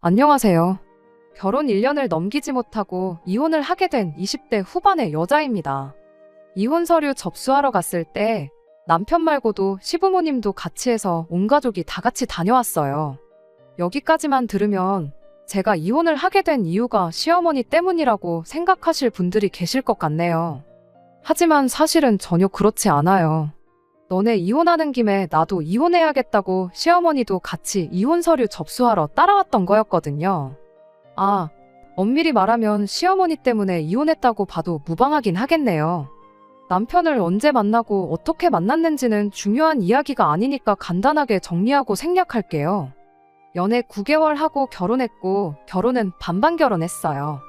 안녕하세요. 결혼 1년을 넘기지 못하고 이혼을 하게 된 20대 후반의 여자입니다. 이혼 서류 접수하러 갔을 때 남편 말고도 시부모님도 같이 해서 온 가족이 다 같이 다녀왔어요. 여기까지만 들으면 제가 이혼을 하게 된 이유가 시어머니 때문이라고 생각하실 분들이 계실 것 같네요. 하지만 사실은 전혀 그렇지 않아요. 너네 이혼하는 김에 나도 이혼해야겠다고 시어머니도 같이 이혼 서류 접수하러 따라왔던 거였거든요. 아, 엄밀히 말하면 시어머니 때문에 이혼했다고 봐도 무방하긴 하겠네요. 남편을 언제 만나고 어떻게 만났는지는 중요한 이야기가 아니니까 간단하게 정리하고 생략할게요. 연애 9개월 하고 결혼했고 결혼은 반반 결혼했어요.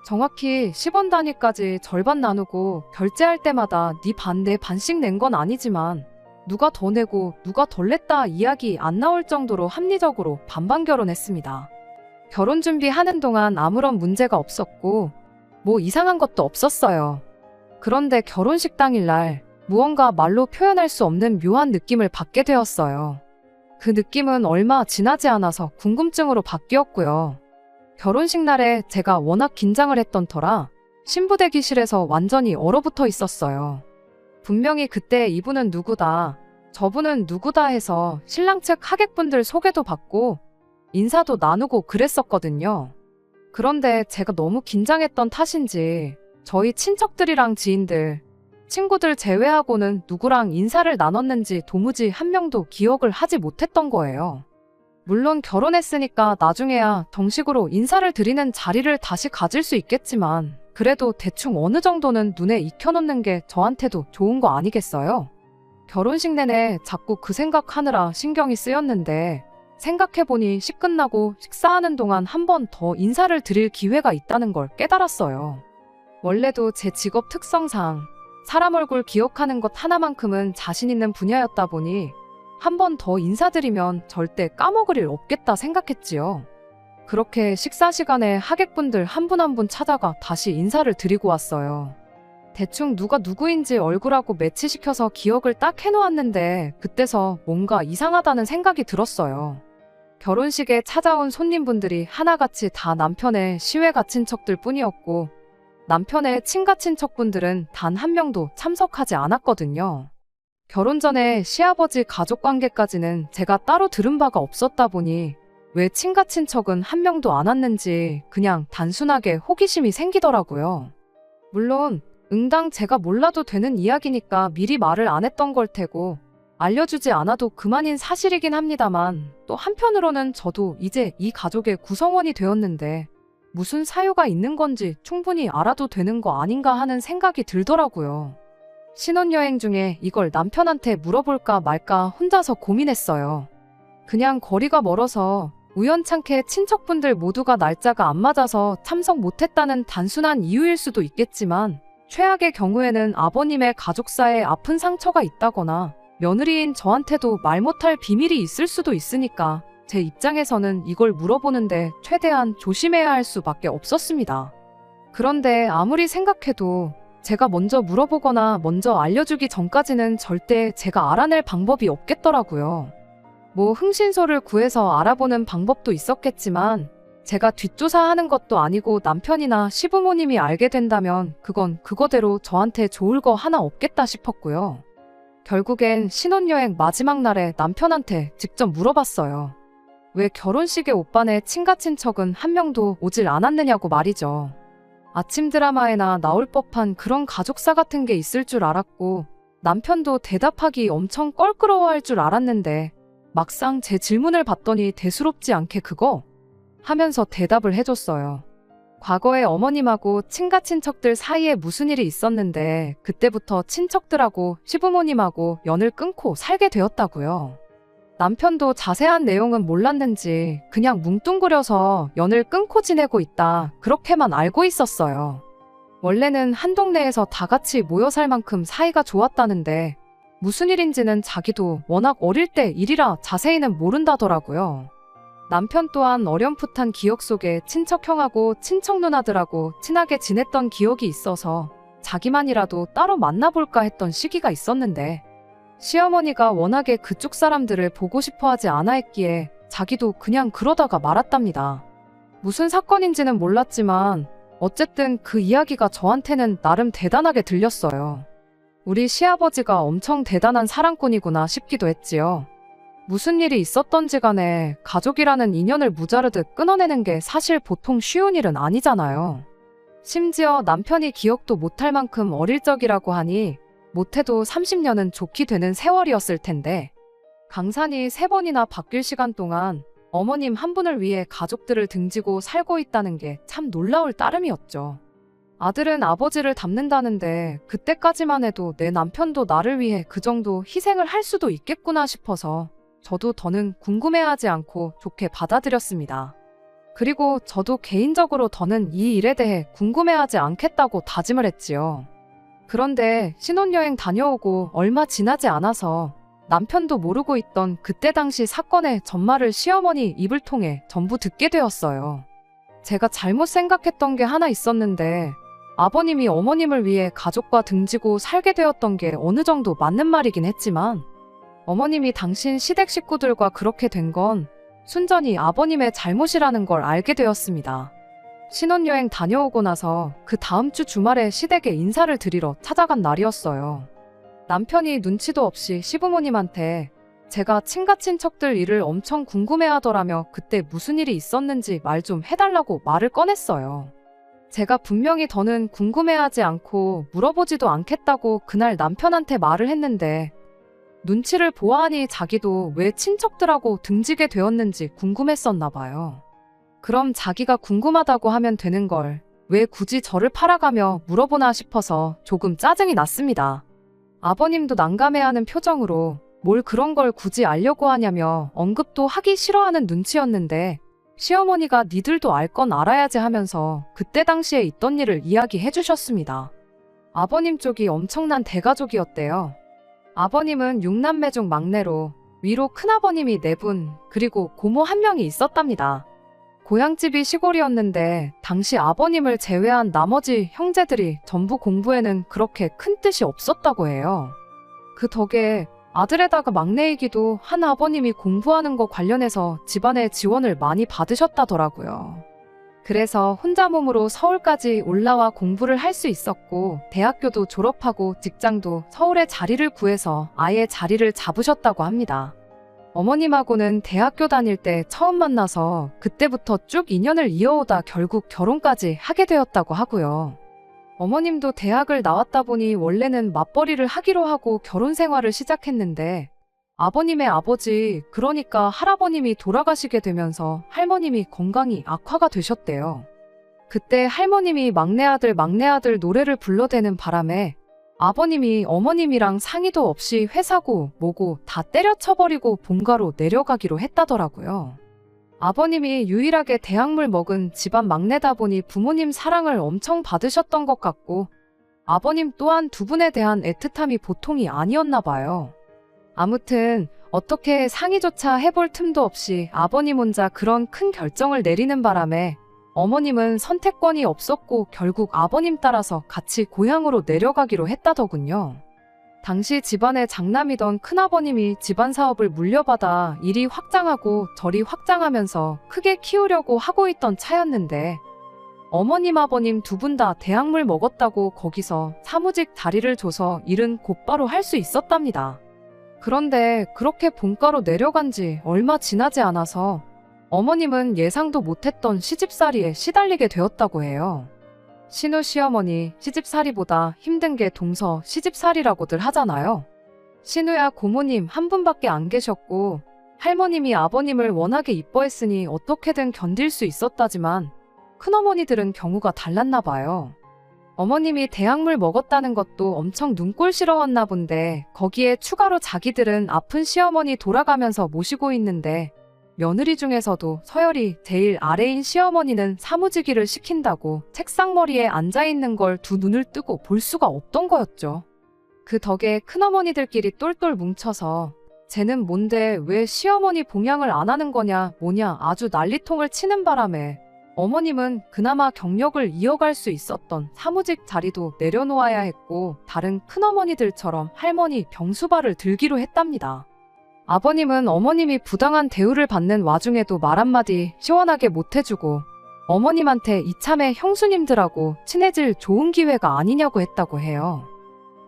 정확히 10원 단위까지 절반 나누고 결제할 때마다 네 반 내 반씩 낸 건 아니지만 누가 더 내고 누가 덜 냈다 이야기 안 나올 정도로 합리적으로 반반 결혼했습니다. 결혼 준비하는 동안 아무런 문제가 없었고 뭐 이상한 것도 없었어요. 그런데 결혼식 당일날 무언가 말로 표현할 수 없는 묘한 느낌을 받게 되었어요. 그 느낌은 얼마 지나지 않아서 궁금증으로 바뀌었고요. 결혼식 날에 제가 워낙 긴장을 했던 터라 신부 대기실에서 완전히 얼어붙어 있었어요. 분명히 그때 이분은 누구다, 저분은 누구다 해서 신랑 측 하객분들 소개도 받고 인사도 나누고 그랬었거든요. 그런데 제가 너무 긴장했던 탓인지 저희 친척들이랑 지인들, 친구들 제외하고는 누구랑 인사를 나눴는지 도무지 한 명도 기억을 하지 못했던 거예요. 물론 결혼했으니까 나중에야 정식으로 인사를 드리는 자리를 다시 가질 수 있겠지만 그래도 대충 어느 정도는 눈에 익혀놓는 게 저한테도 좋은 거 아니겠어요? 결혼식 내내 자꾸 그 생각하느라 신경이 쓰였는데 생각해보니 식 끝나고 식사하는 동안 한 번 더 인사를 드릴 기회가 있다는 걸 깨달았어요. 원래도 제 직업 특성상 사람 얼굴 기억하는 것 하나만큼은 자신 있는 분야였다 보니 한 번 더 인사드리면 절대 까먹을 일 없겠다 생각했지요. 그렇게 식사 시간에 하객분들 한 분 한 분 찾아가 다시 인사를 드리고 왔어요. 대충 누가 누구인지 얼굴하고 매치시켜서 기억을 딱 해놓았는데 그때서 뭔가 이상하다는 생각이 들었어요. 결혼식에 찾아온 손님분들이 하나같이 다 남편의 시외가 친척들 뿐이었고 남편의 친가 친척분들은 단 한 명도 참석하지 않았거든요. 결혼 전에 시아버지 가족 관계까지는 제가 따로 들은 바가 없었다 보니 왜 친가 친척은 한 명도 안 왔는지 그냥 단순하게 호기심이 생기더라고요. 물론 응당 제가 몰라도 되는 이야기니까 미리 말을 안 했던 걸 테고 알려주지 않아도 그만인 사실이긴 합니다만 또 한편으로는 저도 이제 이 가족의 구성원이 되었는데 무슨 사유가 있는 건지 충분히 알아도 되는 거 아닌가 하는 생각이 들더라고요. 신혼여행 중에 이걸 남편한테 물어볼까 말까 혼자서 고민했어요. 그냥 거리가 멀어서 우연찮게 친척분들 모두가 날짜가 안 맞아서 참석 못했다는 단순한 이유일 수도 있겠지만 최악의 경우에는 아버님의 가족사에 아픈 상처가 있다거나 며느리인 저한테도 말 못할 비밀이 있을 수도 있으니까 제 입장에서는 이걸 물어보는데 최대한 조심해야 할 수밖에 없었습니다. 그런데 아무리 생각해도 제가 먼저 물어보거나 먼저 알려주기 전까지는 절대 제가 알아낼 방법이 없겠더라고요. 뭐 흥신소를 구해서 알아보는 방법도 있었겠지만 제가 뒷조사하는 것도 아니고 남편이나 시부모님이 알게 된다면 그건 그거대로 저한테 좋을 거 하나 없겠다 싶었고요. 결국엔 신혼여행 마지막 날에 남편한테 직접 물어봤어요. 왜 결혼식에 오빠네 친가친척은 한 명도 오질 않았느냐고 말이죠. 아침 드라마에나 나올 법한 그런 가족사 같은 게 있을 줄 알았고 남편도 대답하기 엄청 껄끄러워할 줄 알았는데 막상 제 질문을 받더니 대수롭지 않게 그거? 하면서 대답을 해줬어요. 과거에 어머님하고 친가친척들 사이에 무슨 일이 있었는데 그때부터 친척들하고 시부모님하고 연을 끊고 살게 되었다고요. 남편도 자세한 내용은 몰랐는지 그냥 뭉뚱그려서 연을 끊고 지내고 있다 그렇게만 알고 있었어요. 원래는 한 동네에서 다 같이 모여 살 만큼 사이가 좋았다는데 무슨 일인지는 자기도 워낙 어릴 때 일이라 자세히는 모른다더라고요. 남편 또한 어렴풋한 기억 속에 친척 형하고 친척 누나들하고 친하게 지냈던 기억이 있어서 자기만이라도 따로 만나볼까 했던 시기가 있었는데 시어머니가 워낙에 그쪽 사람들을 보고 싶어 하지 않아 했기에 자기도 그냥 그러다가 말았답니다. 무슨 사건인지는 몰랐지만 어쨌든 그 이야기가 저한테는 나름 대단하게 들렸어요. 우리 시아버지가 엄청 대단한 사랑꾼이구나 싶기도 했지요. 무슨 일이 있었던지 간에 가족이라는 인연을 무자르듯 끊어내는 게 사실 보통 쉬운 일은 아니잖아요. 심지어 남편이 기억도 못할 만큼 어릴 적이라고 하니 못해도 30년은 좋게 되는 세월이었을 텐데 강산이 3번이나 바뀔 시간 동안 어머님 한 분을 위해 가족들을 등지고 살고 있다는 게 참 놀라울 따름이었죠. 아들은 아버지를 닮는다는데 그때까지만 해도 내 남편도 나를 위해 그 정도 희생을 할 수도 있겠구나 싶어서 저도 더는 궁금해하지 않고 좋게 받아들였습니다. 그리고 저도 개인적으로 더는 이 일에 대해 궁금해하지 않겠다고 다짐을 했지요. 그런데 신혼여행 다녀오고 얼마 지나지 않아서 남편도 모르고 있던 그때 당시 사건의 전말을 시어머니 입을 통해 전부 듣게 되었어요. 제가 잘못 생각했던 게 하나 있었는데 아버님이 어머님을 위해 가족과 등지고 살게 되었던 게 어느 정도 맞는 말이긴 했지만 어머님이 당신 시댁 식구들과 그렇게 된 건 순전히 아버님의 잘못이라는 걸 알게 되었습니다. 신혼여행 다녀오고 나서 그 다음 주 주말에 시댁에 인사를 드리러 찾아간 날이었어요. 남편이 눈치도 없이 시부모님한테 제가 친가친척들 일을 엄청 궁금해하더라며 그때 무슨 일이 있었는지 말 좀 해달라고 말을 꺼냈어요. 제가 분명히 더는 궁금해하지 않고 물어보지도 않겠다고 그날 남편한테 말을 했는데 눈치를 보아하니 자기도 왜 친척들하고 등지게 되었는지 궁금했었나 봐요. 그럼 자기가 궁금하다고 하면 되는 걸 왜 굳이 저를 팔아가며 물어보나 싶어서 조금 짜증이 났습니다. 아버님도 난감해하는 표정으로 뭘 그런 걸 굳이 알려고 하냐며 언급도 하기 싫어하는 눈치였는데 시어머니가 니들도 알 건 알아야지 하면서 그때 당시에 있던 일을 이야기해 주셨습니다. 아버님 쪽이 엄청난 대가족이었대요. 아버님은 6남매 중 막내로 위로 큰아버님이 4분 그리고 고모 1명이 있었답니다. 고향집이 시골이었는데 당시 아버님을 제외한 나머지 형제들이 전부 공부에는 그렇게 큰 뜻이 없었다고 해요. 그 덕에 아들에다가 막내이기도 한 아버님이 공부하는 거 관련해서 집안의 지원을 많이 받으셨다더라고요. 그래서 혼자 몸으로 서울까지 올라와 공부를 할 수 있었고 대학교도 졸업하고 직장도 서울에 자리를 구해서 아예 자리를 잡으셨다고 합니다. 어머님하고는 대학교 다닐 때 처음 만나서 그때부터 쭉 인연을 이어오다 결국 결혼까지 하게 되었다고 하고요. 어머님도 대학을 나왔다 보니 원래는 맞벌이를 하기로 하고 결혼 생활을 시작했는데 아버님의 아버지, 그러니까 할아버님이 돌아가시게 되면서 할머님이 건강이 악화가 되셨대요. 그때 할머님이 막내 아들 노래를 불러대는 바람에 아버님이 어머님이랑 상의도 없이 회사고 뭐고 다 때려쳐버리고 본가로 내려가기로 했다더라고요. 아버님이 유일하게 대학물 먹은 집안 막내다 보니 부모님 사랑을 엄청 받으셨던 것 같고 아버님 또한 두 분에 대한 애틋함이 보통이 아니었나 봐요. 아무튼 어떻게 상의조차 해볼 틈도 없이 아버님 혼자 그런 큰 결정을 내리는 바람에 어머님은 선택권이 없었고 결국 아버님 따라서 같이 고향으로 내려가기로 했다더군요. 당시 집안의 장남이던 큰아버님이 집안 사업을 물려받아 이리 확장하고 저리 확장하면서 크게 키우려고 하고 있던 차였는데 어머님 아버님 두 분 다 대학물 먹었다고 거기서 사무직 자리를 줘서 일은 곧바로 할 수 있었답니다. 그런데 그렇게 본가로 내려간 지 얼마 지나지 않아서 어머님은 예상도 못했던 시집살이에 시달리게 되었다고 해요. 신우 시어머니 시집살이보다 힘든 게 동서 시집살이라고들 하잖아요. 신우야 고모님 한 분밖에 안 계셨고 할머님이 아버님을 워낙에 이뻐했으니 어떻게든 견딜 수 있었다지만 큰어머니들은 경우가 달랐나 봐요. 어머님이 대학물 먹었다는 것도 엄청 눈꼴시러웠나 본데 거기에 추가로 자기들은 아픈 시어머니 돌아가면서 모시고 있는데 며느리 중에서도 서열이 제일 아래인 시어머니는 사무직일을 시킨다고 책상머리에 앉아있는 걸 두 눈을 뜨고 볼 수가 없던 거였죠. 그 덕에 큰어머니들끼리 똘똘 뭉쳐서 쟤는 뭔데 왜 시어머니 봉양을 안 하는 거냐 뭐냐 아주 난리통을 치는 바람에 어머님은 그나마 경력을 이어갈 수 있었던 사무직 자리도 내려놓아야 했고 다른 큰어머니들처럼 할머니 병수발을 들기로 했답니다. 아버님은 어머님이 부당한 대우를 받는 와중에도 말 한마디 시원하게 못해주고 어머님한테 이참에 형수님들하고 친해질 좋은 기회가 아니냐고 했다고 해요.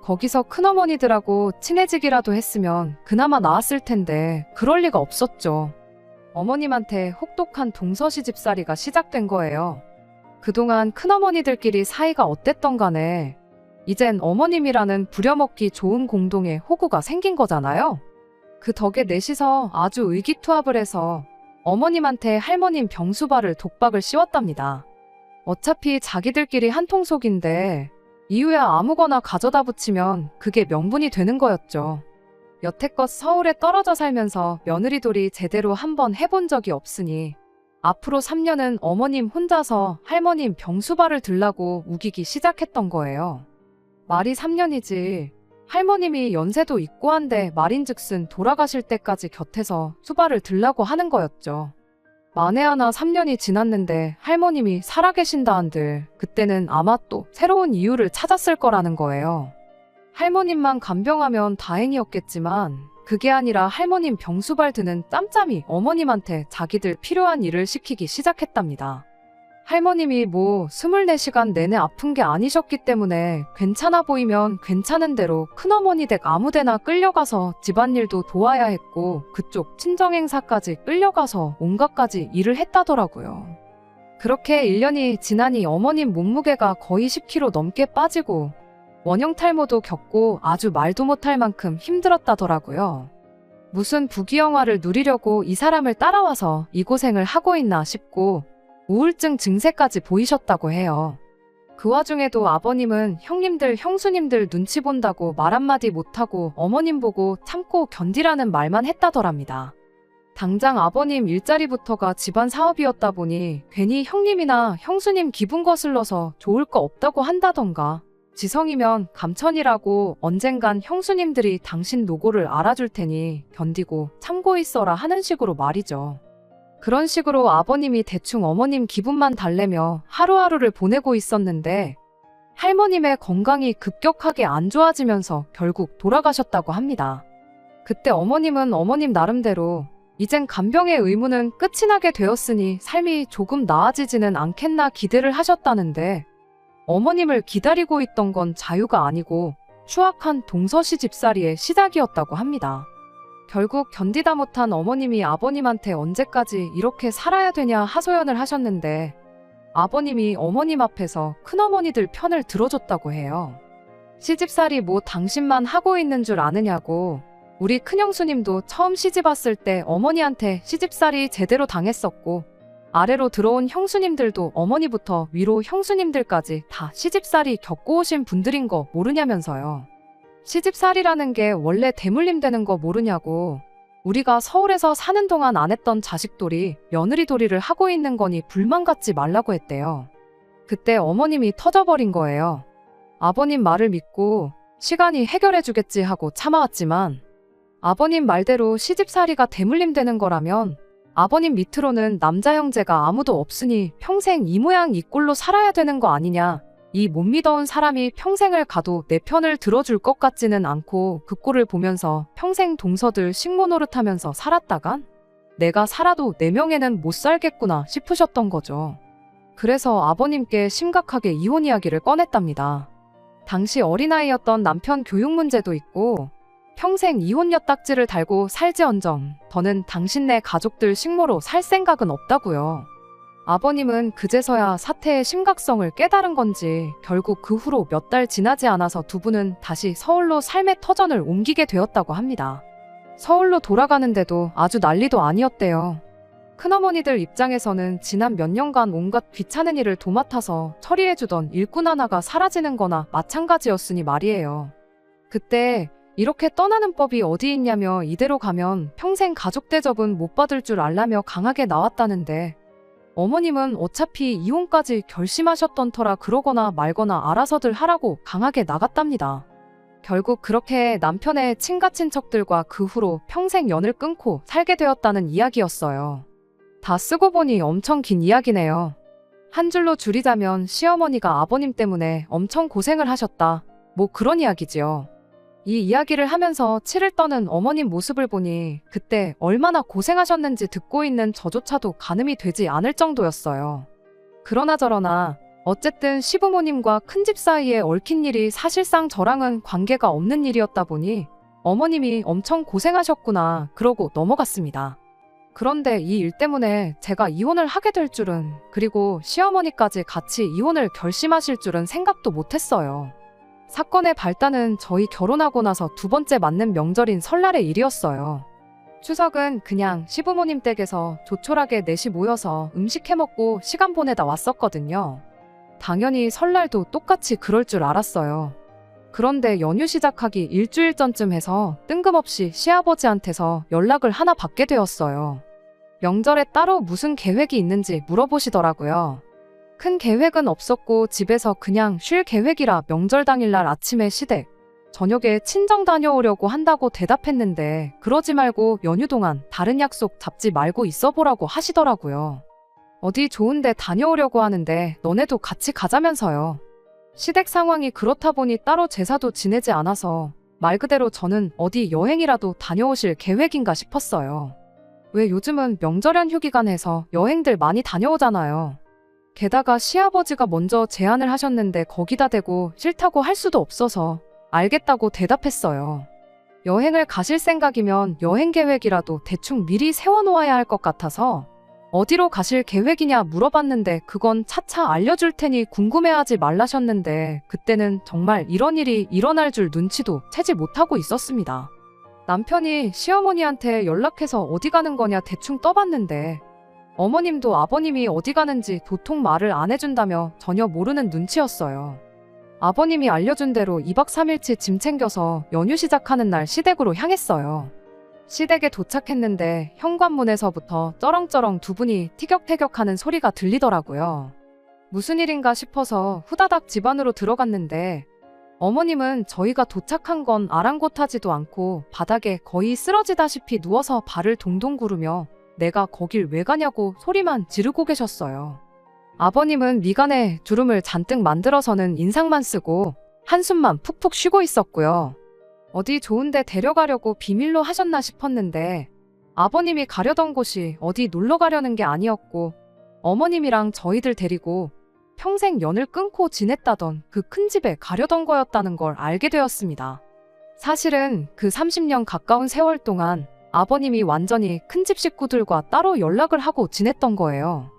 거기서 큰어머니들하고 친해지기라도 했으면 그나마 나았을 텐데 그럴 리가 없었죠. 어머님한테 혹독한 동서시집살이가 시작된 거예요. 그동안 큰어머니들끼리 사이가 어땠던 간에 이젠 어머님이라는 부려먹기 좋은 공동의 호구가 생긴 거잖아요. 그 덕에 넷이서 아주 의기투합을 해서 어머님한테 할머님 병수발을 독박을 씌웠답니다. 어차피 자기들끼리 한통속인데 이유야 아무거나 가져다 붙이면 그게 명분이 되는 거였죠. 여태껏 서울에 떨어져 살면서 며느리돌이 제대로 한번 해본 적이 없으니 앞으로 3년은 어머님 혼자서 할머님 병수발을 들라고 우기기 시작했던 거예요. 말이 3년이지 할머님이 연세도 있고 한데 말인즉슨 돌아가실 때까지 곁에서 수발을 들라고 하는 거였죠. 만에 하나 3년이 지났는데 할머님이 살아계신다 한들 그때는 아마 또 새로운 이유를 찾았을 거라는 거예요. 할머님만 간병하면 다행이었겠지만 그게 아니라 할머님 병수발 드는 짬짬이 어머님한테 자기들 필요한 일을 시키기 시작했답니다. 할머님이 24시간 내내 아픈 게 아니셨기 때문에 괜찮아 보이면 괜찮은 대로 큰어머니 댁 아무데나 끌려가서 집안일도 도와야 했고 그쪽 친정행사까지 끌려가서 온갖가지 일을 했다더라고요. 그렇게 1년이 지나니 어머님 몸무게가 거의 10kg 넘게 빠지고 원형 탈모도 겪고 아주 말도 못할 만큼 힘들었다더라고요. 무슨 부귀영화를 누리려고 이 사람을 따라와서 이 고생을 하고 있나 싶고 우울증 증세까지 보이셨다고 해요. 그 와중에도 아버님은 형님들, 형수님들 눈치 본다고 말 한마디 못하고 어머님 보고 참고 견디라는 말만 했다더랍니다. 당장 아버님 일자리부터가 집안 사업이었다 보니 괜히 형님이나 형수님 기분 거슬러서 좋을 거 없다고 한다던가 지성이면 감천이라고 언젠간 형수님들이 당신 노고를 알아줄 테니 견디고 참고 있어라 하는 식으로 말이죠. 그런 식으로 아버님이 대충 어머님 기분만 달래며 하루하루를 보내고 있었는데 할머님의 건강이 급격하게 안 좋아지면서 결국 돌아가셨다고 합니다. 그때 어머님은 어머님 나름대로 이젠 간병의 의무는 끝이 나게 되었으니 삶이 조금 나아지지는 않겠나 기대를 하셨다는데 어머님을 기다리고 있던 건 자유가 아니고 추악한 동서시집살이의 시작이었다고 합니다. 결국 견디다 못한 어머님이 아버님한테 언제까지 이렇게 살아야 되냐 하소연을 하셨는데 아버님이 어머님 앞에서 큰어머니들 편을 들어줬다고 해요. 시집살이 당신만 하고 있는 줄 아느냐고 우리 큰형수님도 처음 시집 왔을 때 어머니한테 시집살이 제대로 당했었고 아래로 들어온 형수님들도 어머니부터 위로 형수님들까지 다 시집살이 겪고 오신 분들인 거 모르냐면서요. 시집살이라는 게 원래 대물림 되는 거 모르냐고 우리가 서울에서 사는 동안 안 했던 자식돌이 며느리돌이를 하고 있는 거니 불만 갖지 말라고 했대요. 그때 어머님이 터져버린 거예요. 아버님 말을 믿고 시간이 해결해주겠지 하고 참아왔지만 아버님 말대로 시집살이가 대물림 되는 거라면 아버님 밑으로는 남자 형제가 아무도 없으니 평생 이 모양 이 꼴로 살아야 되는 거 아니냐. 이 못 믿어온 사람이 평생을 가도 내 편을 들어줄 것 같지는 않고 그 꼴을 보면서 평생 동서들 식모 노릇하면서 살았다간 내가 살아도 내 명예는 못 살겠구나 싶으셨던 거죠. 그래서 아버님께 심각하게 이혼 이야기를 꺼냈답니다. 당시 어린아이였던 남편 교육 문제도 있고 평생 이혼 엿딱지를 달고 살지언정 더는 당신네 가족들 식모로 살 생각은 없다고요. 아버님은 그제서야 사태의 심각성을 깨달은 건지 결국 그 후로 몇 달 지나지 않아서 두 분은 다시 서울로 삶의 터전을 옮기게 되었다고 합니다. 서울로 돌아가는데도 아주 난리도 아니었대요. 큰어머니들 입장에서는 지난 몇 년간 온갖 귀찮은 일을 도맡아서 처리해주던 일꾼 하나가 사라지는 거나 마찬가지였으니 말이에요. 그때 이렇게 떠나는 법이 어디 있냐며 이대로 가면 평생 가족 대접은 못 받을 줄 알라며 강하게 나왔다는데 어머님은 어차피 이혼까지 결심하셨던 터라 그러거나 말거나 알아서들 하라고 강하게 나갔답니다. 결국 그렇게 남편의 친가친척들과 그 후로 평생 연을 끊고 살게 되었다는 이야기였어요. 다 쓰고 보니 엄청 긴 이야기네요. 한 줄로 줄이자면 시어머니가 아버님 때문에 엄청 고생을 하셨다. 그런 이야기지요. 이 이야기를 하면서 치를 떠는 어머님 모습을 보니 그때 얼마나 고생하셨는지 듣고 있는 저조차도 가늠이 되지 않을 정도였어요. 그러나 저러나 어쨌든 시부모님과 큰집 사이에 얽힌 일이 사실상 저랑은 관계가 없는 일이었다 보니 어머님이 엄청 고생하셨구나 그러고 넘어갔습니다. 그런데 이 일 때문에 제가 이혼을 하게 될 줄은, 그리고 시어머니까지 같이 이혼을 결심하실 줄은 생각도 못했어요. 사건의 발단은 저희 결혼하고 나서 두 번째 맞는 명절인 설날의 일이었어요. 추석은 그냥 시부모님 댁에서 조촐하게 넷이 모여서 음식 해먹고 시간 보내다 왔었거든요. 당연히 설날도 똑같이 그럴 줄 알았어요. 그런데 연휴 시작하기 일주일 전쯤 해서 뜬금없이 시아버지한테서 연락을 하나 받게 되었어요. 명절에 따로 무슨 계획이 있는지 물어보시더라고요. 큰 계획은 없었고 집에서 그냥 쉴 계획이라 명절 당일날 아침에 시댁, 저녁에 친정 다녀오려고 한다고 대답했는데 그러지 말고 연휴 동안 다른 약속 잡지 말고 있어보라고 하시더라고요. 어디 좋은데 다녀오려고 하는데 너네도 같이 가자면서요. 시댁 상황이 그렇다 보니 따로 제사도 지내지 않아서 말 그대로 저는 어디 여행이라도 다녀오실 계획인가 싶었어요. 왜 요즘은 명절 연휴 기간에서 여행들 많이 다녀오잖아요. 게다가 시아버지가 먼저 제안을 하셨는데 거기다 대고 싫다고 할 수도 없어서 알겠다고 대답했어요. 여행을 가실 생각이면 여행 계획이라도 대충 미리 세워놓아야 할 것 같아서 어디로 가실 계획이냐 물어봤는데 그건 차차 알려줄 테니 궁금해하지 말라셨는데 그때는 정말 이런 일이 일어날 줄 눈치도 채지 못하고 있었습니다. 남편이 시어머니한테 연락해서 어디 가는 거냐 대충 떠봤는데 어머님도 아버님이 어디 가는지 도통 말을 안 해준다며 전혀 모르는 눈치였어요. 아버님이 알려준 대로 2박 3일치 짐 챙겨서 연휴 시작하는 날 시댁으로 향했어요. 시댁에 도착했는데 현관문에서부터 쩌렁쩌렁 두 분이 티격태격하는 소리가 들리더라고요. 무슨 일인가 싶어서 후다닥 집 안으로 들어갔는데 어머님은 저희가 도착한 건 아랑곳하지도 않고 바닥에 거의 쓰러지다시피 누워서 발을 동동 구르며 내가 거길 왜 가냐고 소리만 지르고 계셨어요. 아버님은 미간에 주름을 잔뜩 만들어서는 인상만 쓰고 한숨만 푹푹 쉬고 있었고요. 어디 좋은데 데려가려고 비밀로 하셨나 싶었는데 아버님이 가려던 곳이 어디 놀러 가려는 게 아니었고 어머님이랑 저희들 데리고 평생 연을 끊고 지냈다던 그 큰 집에 가려던 거였다는 걸 알게 되었습니다. 사실은 그 30년 가까운 세월 동안 아버님이 완전히 큰집 식구들과 따로 연락을 하고 지냈던 거예요.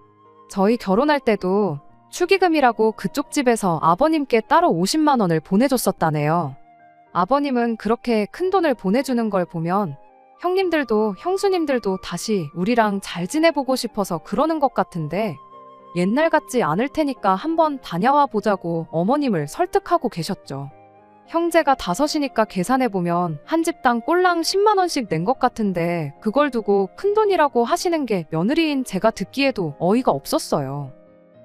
저희 결혼할 때도 축의금이라고 그쪽 집에서 아버님께 따로 50만 원을 보내줬었다네요. 아버님은 그렇게 큰 돈을 보내주는 걸 보면 형님들도 형수님들도 다시 우리랑 잘 지내보고 싶어서 그러는 것 같은데 옛날 같지 않을 테니까 한번 다녀와 보자고 어머님을 설득하고 계셨죠. 형제가 5이니까 계산해보면 한 집당 꼴랑 10만 원씩 낸 것 같은데 그걸 두고 큰돈이라고 하시는 게 며느리인 제가 듣기에도 어이가 없었어요.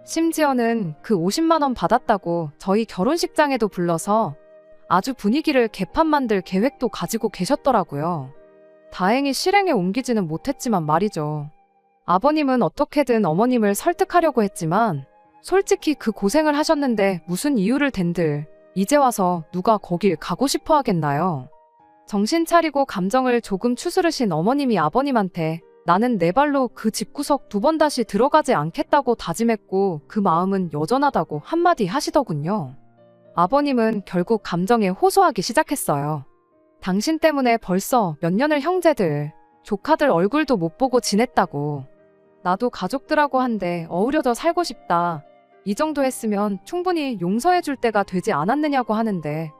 심지어는 그 50만 원 받았다고 저희 결혼식장에도 불러서 아주 분위기를 개판 만들 계획도 가지고 계셨더라고요. 다행히 실행에 옮기지는 못했지만 말이죠. 아버님은 어떻게든 어머님을 설득하려고 했지만 솔직히 그 고생을 하셨는데 무슨 이유를 댄들 이제 와서 누가 거길 가고 싶어 하겠나요? 정신 차리고 감정을 조금 추스르신 어머님이 아버님한테 나는 내 발로 그 집구석 2번 다시 들어가지 않겠다고 다짐했고 그 마음은 여전하다고 한마디 하시더군요. 아버님은 결국 감정에 호소하기 시작했어요. 당신 때문에 벌써 몇 년을 형제들, 조카들 얼굴도 못 보고 지냈다고. 나도 가족들하고 한데 어우러져 살고 싶다. 이 정도 했으면 충분히 용서해 줄 때가 되지 않았느냐고 하는데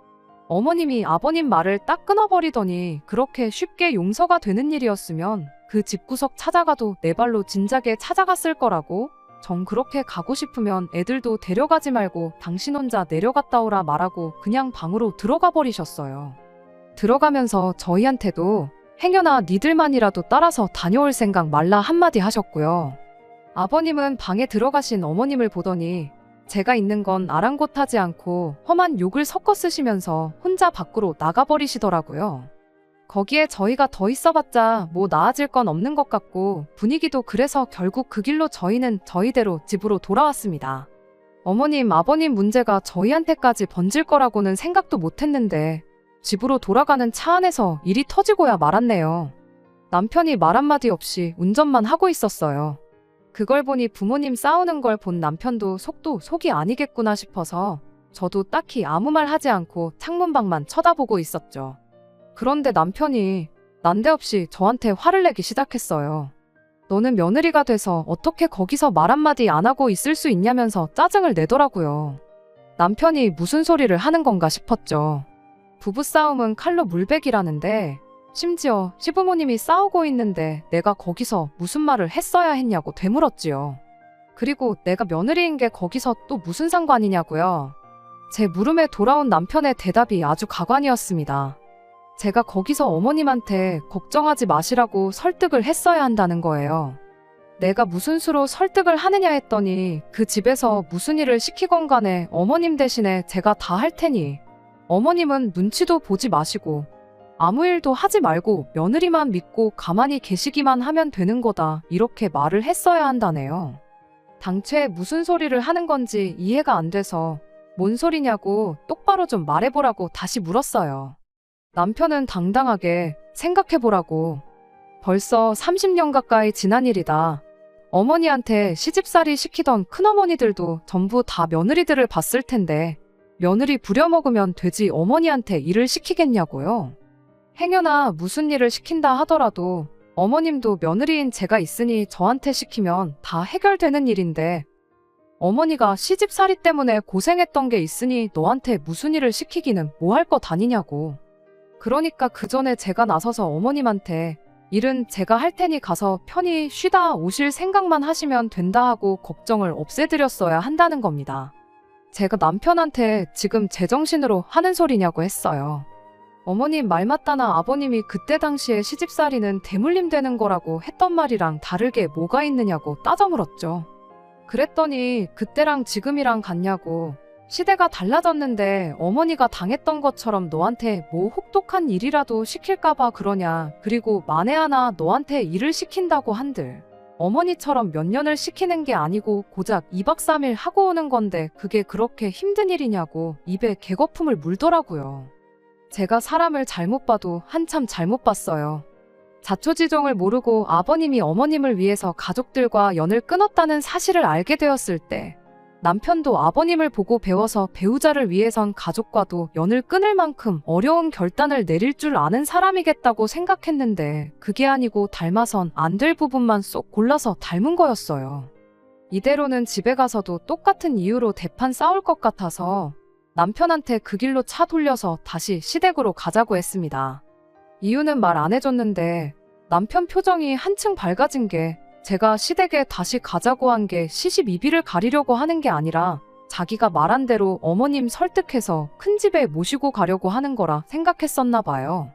어머님이 아버님 말을 딱 끊어버리더니 그렇게 쉽게 용서가 되는 일이었으면 그 집구석 찾아가도 내 발로 진작에 찾아갔을 거라고 정 그렇게 가고 싶으면 애들도 데려가지 말고 당신 혼자 내려갔다 오라 말하고 그냥 방으로 들어가 버리셨어요. 들어가면서 저희한테도 행여나 니들만이라도 따라서 다녀올 생각 말라 한마디 하셨고요. 아버님은 방에 들어가신 어머님을 보더니 제가 있는 건 아랑곳하지 않고 험한 욕을 섞어 쓰시면서 혼자 밖으로 나가버리시더라고요. 거기에 저희가 더 있어봤자 뭐 나아질 건 없는 것 같고 분위기도 그래서 결국 그 길로 저희는 저희대로 집으로 돌아왔습니다. 어머님, 아버님 문제가 저희한테까지 번질 거라고는 생각도 못했는데 집으로 돌아가는 차 안에서 일이 터지고야 말았네요. 남편이 말 한마디 없이 운전만 하고 있었어요. 그걸 보니 부모님 싸우는 걸 본 남편도 속도 속이 아니겠구나 싶어서 저도 딱히 아무 말 하지 않고 창문밖만 쳐다보고 있었죠. 그런데 남편이 난데없이 저한테 화를 내기 시작했어요. 너는 며느리가 돼서 어떻게 거기서 말 한마디 안 하고 있을 수 있냐면서 짜증을 내더라고요. 남편이 무슨 소리를 하는 건가 싶었죠. 부부싸움은 칼로 물베기라는데 심지어 시부모님이 싸우고 있는데 내가 거기서 무슨 말을 했어야 했냐고 되물었지요. 그리고 내가 며느리인 게 거기서 또 무슨 상관이냐고요. 제 물음에 돌아온 남편의 대답이 아주 가관이었습니다. 제가 거기서 어머님한테 걱정하지 마시라고 설득을 했어야 한다는 거예요. 내가 무슨 수로 설득을 하느냐 했더니 그 집에서 무슨 일을 시키건 간에 어머님 대신에 제가 다 할 테니 어머님은 눈치도 보지 마시고 아무 일도 하지 말고 며느리만 믿고 가만히 계시기만 하면 되는 거다 이렇게 말을 했어야 한다네요. 당최 무슨 소리를 하는 건지 이해가 안 돼서 뭔 소리냐고 똑바로 좀 말해보라고 다시 물었어요. 남편은 당당하게 생각해보라고. 벌써 30년 가까이 지난 일이다. 어머니한테 시집살이 시키던 큰어머니들도 전부 다 며느리들을 봤을 텐데 며느리 부려먹으면 되지 어머니한테 일을 시키겠냐고요. 행여나 무슨 일을 시킨다 하더라도 어머님도 며느리인 제가 있으니 저한테 시키면 다 해결되는 일인데 어머니가 시집살이 때문에 고생했던 게 있으니 너한테 무슨 일을 시키기는 뭐 할 것 아니냐고. 그러니까 그 전에 제가 나서서 어머님한테 일은 제가 할 테니 가서 편히 쉬다 오실 생각만 하시면 된다 하고 걱정을 없애드렸어야 한다는 겁니다. 제가 남편한테 지금 제정신으로 하는 소리냐고 했어요. 어머님 말 맞다나 아버님이 그때 당시에 시집살이는 대물림 되는 거라고 했던 말이랑 다르게 뭐가 있느냐고 따져 물었죠. 그랬더니 그때랑 지금이랑 같냐고. 시대가 달라졌는데 어머니가 당했던 것처럼 너한테 뭐 혹독한 일이라도 시킬까봐 그러냐. 그리고 만에 하나 너한테 일을 시킨다고 한들 어머니처럼 몇 년을 시키는 게 아니고 고작 2박 3일 하고 오는 건데 그게 그렇게 힘든 일이냐고 입에 개거품을 물더라고요. 제가 사람을 잘못 봐도 한참 잘못 봤어요. 자초지종을 모르고 아버님이 어머님을 위해서 가족들과 연을 끊었다는 사실을 알게 되었을 때 남편도 아버님을 보고 배워서 배우자를 위해선 가족과도 연을 끊을 만큼 어려운 결단을 내릴 줄 아는 사람이겠다고 생각했는데 그게 아니고 닮아선 안 될 부분만 쏙 골라서 닮은 거였어요. 이대로는 집에 가서도 똑같은 이유로 대판 싸울 것 같아서 남편한테 그 길로 차 돌려서 다시 시댁으로 가자고 했습니다. 이유는 말 안 해줬는데 남편 표정이 한층 밝아진 게 제가 시댁에 다시 가자고 한 게 시집이비를 가리려고 하는 게 아니라 자기가 말한 대로 어머님 설득해서 큰 집에 모시고 가려고 하는 거라 생각했었나 봐요.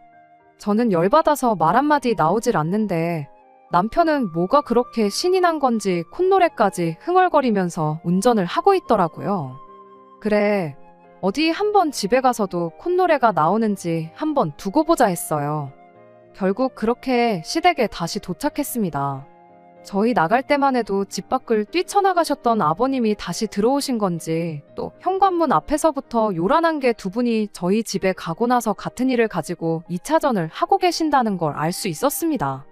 저는 열받아서 말 한마디 나오질 않는데 남편은 뭐가 그렇게 신이 난 건지 콧노래까지 흥얼거리면서 운전을 하고 있더라고요. 그래, 어디 한번 집에 가서도 콧노래가 나오는지 한번 두고 보자 했어요. 결국 그렇게 시댁에 다시 도착했습니다. 저희 나갈 때만 해도 집 밖을 뛰쳐나가셨던 아버님이 다시 들어오신 건지 또 현관문 앞에서부터 요란한 게 두 분이 저희 집에 가고 나서 같은 일을 가지고 2차전을 하고 계신다는 걸 알 수 있었습니다.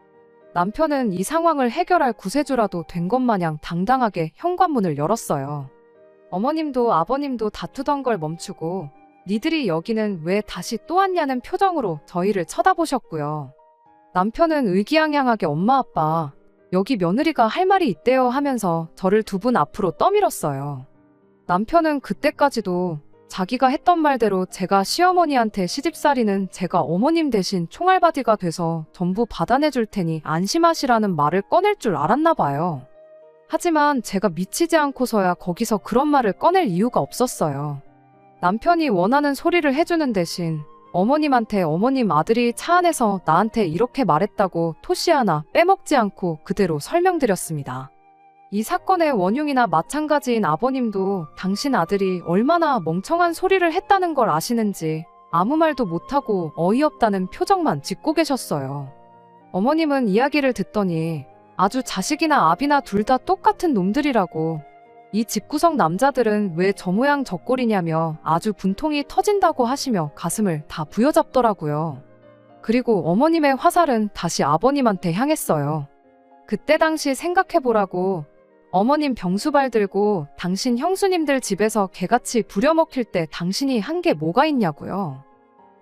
남편은 이 상황을 해결할 구세주라도 된 것 마냥 당당하게 현관문을 열었어요. 어머님도 아버님도 다투던 걸 멈추고 니들이 여기는 왜 다시 또 왔냐는 표정으로 저희를 쳐다보셨고요. 남편은 의기양양하게 엄마 아빠 여기 며느리가 할 말이 있대요 하면서 저를 두 분 앞으로 떠밀었어요. 남편은 그때까지도 자기가 했던 말대로 제가 시어머니한테 시집살이는 제가 어머님 대신 총알바디가 돼서 전부 받아내줄 테니 안심하시라는 말을 꺼낼 줄 알았나 봐요. 하지만 제가 미치지 않고서야 거기서 그런 말을 꺼낼 이유가 없었어요. 남편이 원하는 소리를 해주는 대신 어머님한테 어머님 아들이 차 안에서 나한테 이렇게 말했다고 토시 하나 빼먹지 않고 그대로 설명드렸습니다. 이 사건의 원흉이나 마찬가지인 아버님도 당신 아들이 얼마나 멍청한 소리를 했다는 걸 아시는지 아무 말도 못하고 어이없다는 표정만 짓고 계셨어요. 어머님은 이야기를 듣더니 아주 자식이나 아비나 둘 다 똑같은 놈들이라고 이 집구석 남자들은 왜 저 모양 저 꼴이냐며 아주 분통이 터진다고 하시며 가슴을 다 부여잡더라고요. 그리고 어머님의 화살은 다시 아버님한테 향했어요. 그때 당시 생각해보라고 어머님 병수발 들고 당신 형수님들 집에서 개같이 부려먹힐 때 당신이 한 게 뭐가 있냐고요.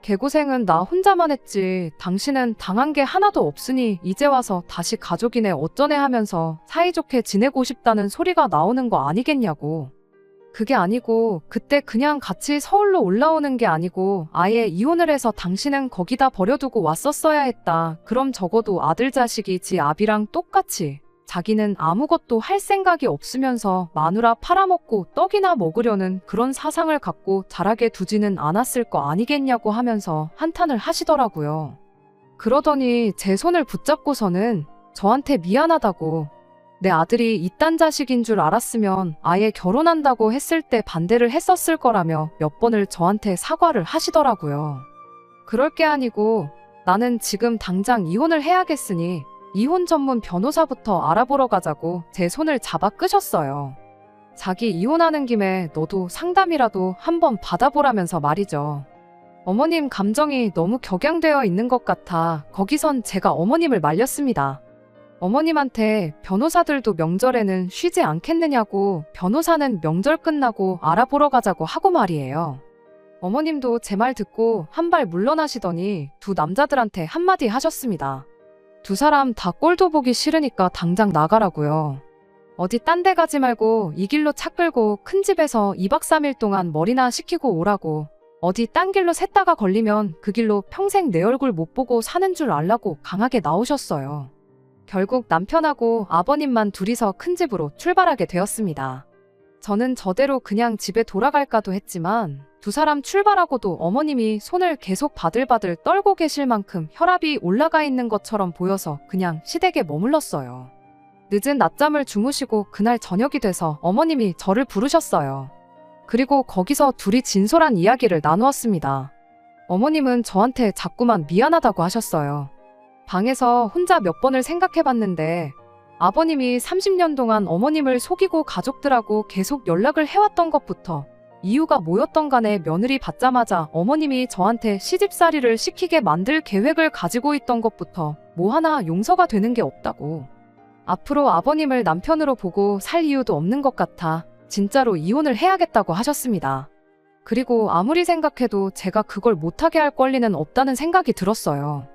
개고생은 나 혼자만 했지. 당신은 당한 게 하나도 없으니 이제 와서 다시 가족이네 어쩌네 하면서 사이좋게 지내고 싶다는 소리가 나오는 거 아니겠냐고. 그게 아니고 그때 그냥 같이 서울로 올라오는 게 아니고 아예 이혼을 해서 당신은 거기다 버려두고 왔었어야 했다. 그럼 적어도 아들 자식이 지 아비랑 똑같이 자기는 아무것도 할 생각이 없으면서 마누라 팔아먹고 떡이나 먹으려는 그런 사상을 갖고 자라게 두지는 않았을 거 아니겠냐고 하면서 한탄을 하시더라고요. 그러더니 제 손을 붙잡고서는 저한테 미안하다고, 내 아들이 이딴 자식인 줄 알았으면 아예 결혼한다고 했을 때 반대를 했었을 거라며 몇 번을 저한테 사과를 하시더라고요. 그럴 게 아니고 나는 지금 당장 이혼을 해야겠으니 이혼 전문 변호사부터 알아보러 가자고 제 손을 잡아 끄셨어요. 자기 이혼하는 김에 너도 상담이라도 한번 받아보라면서 말이죠. 어머님 감정이 너무 격양되어 있는 것 같아 거기선 제가 어머님을 말렸습니다. 어머님한테 변호사들도 명절에는 쉬지 않겠느냐고, 변호사는 명절 끝나고 알아보러 가자고 하고 말이에요. 어머님도 제 말 듣고 한 발 물러나시더니 두 남자들한테 한마디 하셨습니다. 두 사람 다 꼴도 보기 싫으니까 당장 나가라고요. 어디 딴 데 가지 말고 이 길로 차 끌고 큰 집에서 2박 3일 동안 머리나 식히고 오라고. 어디 딴 길로 샜다가 걸리면 그 길로 평생 내 얼굴 못 보고 사는 줄 알라고 강하게 나오셨어요. 결국 남편하고 아버님만 둘이서 큰 집으로 출발하게 되었습니다. 저는 저대로 그냥 집에 돌아갈까도 했지만 두 사람 출발하고도 어머님이 손을 계속 바들바들 떨고 계실 만큼 혈압이 올라가 있는 것처럼 보여서 그냥 시댁에 머물렀어요. 늦은 낮잠을 주무시고 그날 저녁이 돼서 어머님이 저를 부르셨어요. 그리고 거기서 둘이 진솔한 이야기를 나누었습니다. 어머님은 저한테 자꾸만 미안하다고 하셨어요. 방에서 혼자 몇 번을 생각해봤는데 아버님이 30년 동안 어머님을 속이고 가족들하고 계속 연락을 해왔던 것부터 이유가 뭐였던 간에 며느리 받자마자 어머님이 저한테 시집살이를 시키게 만들 계획을 가지고 있던 것부터 뭐 하나 용서가 되는 게 없다고. 앞으로 아버님을 남편으로 보고 살 이유도 없는 것 같아 진짜로 이혼을 해야겠다고 하셨습니다. 그리고 아무리 생각해도 제가 그걸 못하게 할 권리는 없다는 생각이 들었어요.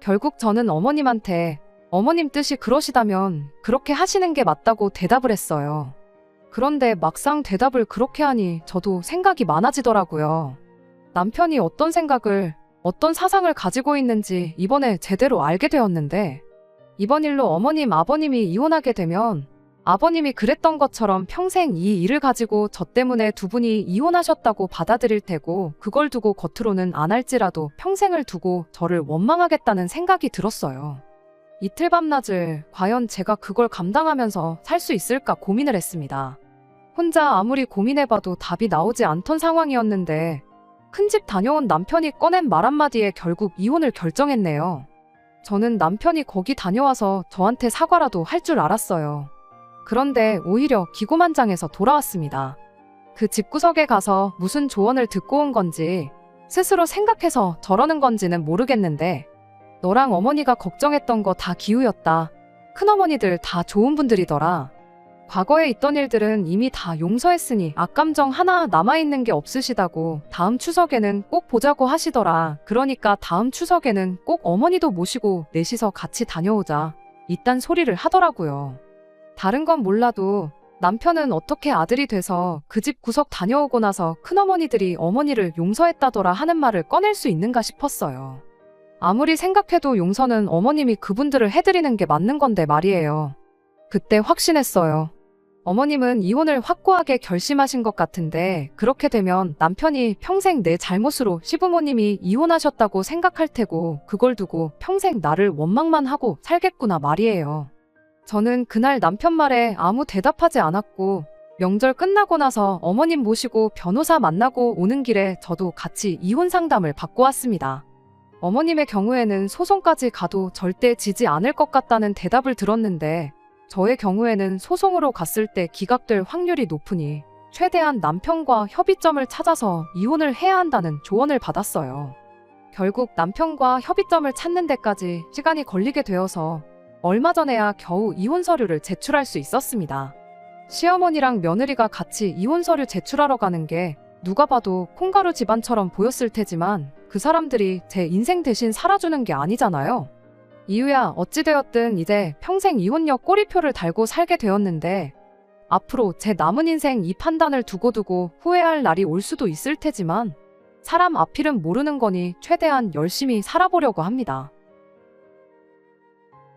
결국 저는 어머님한테 어머님 뜻이 그러시다면 그렇게 하시는 게 맞다고 대답을 했어요. 그런데 막상 대답을 그렇게 하니 저도 생각이 많아지더라고요. 남편이 어떤 생각을, 어떤 사상을 가지고 있는지 이번에 제대로 알게 되었는데 이번 일로 어머님, 아버님이 이혼하게 되면 아버님이 그랬던 것처럼 평생 이 일을 가지고 저 때문에 두 분이 이혼하셨다고 받아들일 테고 그걸 두고 겉으로는 안 할지라도 평생을 두고 저를 원망하겠다는 생각이 들었어요. 이틀 밤낮을 과연 제가 그걸 감당하면서 살 수 있을까 고민을 했습니다. 혼자 아무리 고민해봐도 답이 나오지 않던 상황이었는데 큰집 다녀온 남편이 꺼낸 말 한마디에 결국 이혼을 결정했네요. 저는 남편이 거기 다녀와서 저한테 사과라도 할 줄 알았어요. 그런데 오히려 기고만장해서 돌아왔습니다. 그 집구석에 가서 무슨 조언을 듣고 온 건지 스스로 생각해서 저러는 건지는 모르겠는데 너랑 어머니가 걱정했던 거 다 기우였다. 큰어머니들 다 좋은 분들이더라. 과거에 있던 일들은 이미 다 용서했으니 악감정 하나 남아있는 게 없으시다고 다음 추석에는 꼭 보자고 하시더라. 그러니까 다음 추석에는 꼭 어머니도 모시고 넷이서 같이 다녀오자. 이딴 소리를 하더라고요. 다른 건 몰라도 남편은 어떻게 아들이 돼서 그 집 구석 다녀오고 나서 큰어머니들이 어머니를 용서했다더라 하는 말을 꺼낼 수 있는가 싶었어요. 아무리 생각해도 용서는 어머님이 그분들을 해드리는 게 맞는 건데 말이에요. 그때 확신했어요. 어머님은 이혼을 확고하게 결심하신 것 같은데 그렇게 되면 남편이 평생 내 잘못으로 시부모님이 이혼하셨다고 생각할 테고 그걸 두고 평생 나를 원망만 하고 살겠구나 말이에요. 저는 그날 남편 말에 아무 대답하지 않았고 명절 끝나고 나서 어머님 모시고 변호사 만나고 오는 길에 저도 같이 이혼 상담을 받고 왔습니다. 어머님의 경우에는 소송까지 가도 절대 지지 않을 것 같다는 대답을 들었는데 저의 경우에는 소송으로 갔을 때 기각될 확률이 높으니 최대한 남편과 협의점을 찾아서 이혼을 해야 한다는 조언을 받았어요. 결국 남편과 협의점을 찾는 데까지 시간이 걸리게 되어서 얼마 전에야 겨우 이혼 서류를 제출할 수 있었습니다. 시어머니랑 며느리가 같이 이혼 서류 제출하러 가는 게 누가 봐도 콩가루 집안처럼 보였을 테지만 그 사람들이 제 인생 대신 살아주는 게 아니잖아요. 이유야 어찌되었든 이제 평생 이혼녀 꼬리표를 달고 살게 되었는데 앞으로 제 남은 인생 이 판단을 두고두고 후회할 날이 올 수도 있을 테지만 사람 앞일은 모르는 거니 최대한 열심히 살아보려고 합니다.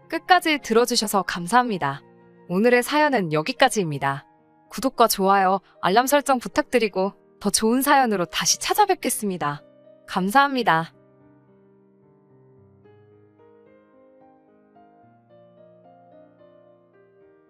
끝까지 들어주셔서 감사합니다. 오늘의 사연은 여기까지입니다. 구독과 좋아요, 알람 설정 부탁드리고 더 좋은 사연으로 다시 찾아뵙겠습니다. 감사합니다.